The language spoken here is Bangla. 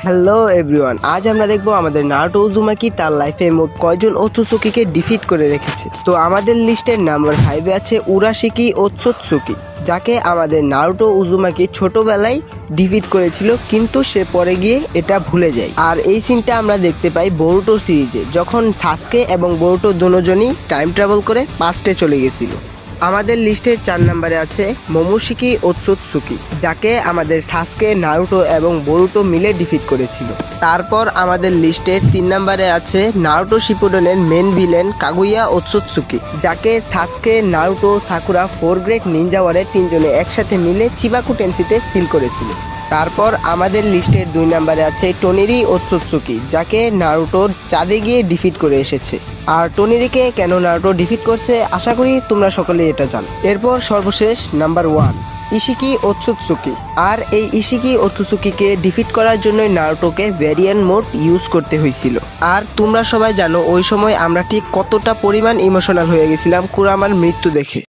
হ্যালো এভরিওয়ান, আজ আমরা দেখবো আমাদের নারুটো উজুমাকি তার লাইফে মোট কয়জন ওৎসুৎসুকিকে ডিফিট করে রেখেছে। তো আমাদের লিস্টের নাম্বার 5-এ আছে উরাশিকি ওৎসুৎসুকি, যাকে আমাদের নারুটো উজুমাকি ছোটবেলায় ডিফিট করেছিল, কিন্তু সে পরে গিয়ে এটা ভুলে যায়। আর এই সিনটা আমরা দেখতে পাই বোরুটো সিরিজে, যখন সাসকে এবং বোরুটো দুজনই টাইম ট্রাভেল করে পাস্টে চলে গেছিল। আমাদের লিস্টের 4 নম্বরে আছে মোমোশিকি ওৎসুৎসুকি, যাকে আমাদের সাসকে, নারুটো এবং বোরুটো মিলে ডিফিট করেছিল। তারপর আমাদের লিস্টের 3 নম্বরে আছে নারুটো শিপুডনের মেন ভিলেন কাগুয়া ওৎসুৎসুকি, যাকে সাসকে, নারুটো, সাকুরা 4 গ্রেট নিনজা ওয়ারে 3 জনে একসাথে মিলে চিবাকু টেন্সিতে সিল করেছিল। তারপর আমাদের লিস্টের 2 নম্বরে আছে টোনিরি ওৎসুৎসুকি, যাকে নারুটোর চাঁদে গিয়ে ডিফিট করে এসেছে। আর টোনিরিকে কেন নারুটো ডিফিট করছে আশা করি তোমরা সকলেই এটা জানো। এরপর সর্বশেষ নাম্বার 1 ইশিকি ওৎসুৎসুকি। আর এই ইশিকি ওৎসুৎসুকিকে ডিফিট করার জন্যই নারুটোকে ভ্যারিয়ান্ট মোড ইউজ করতে হয়েছিল। আর তোমরা সবাই জানো ওই সময় আমরা ঠিক কতটা পরিমাণ ইমোশনাল হয়ে গেছিলাম কুরামার মৃত্যু দেখে।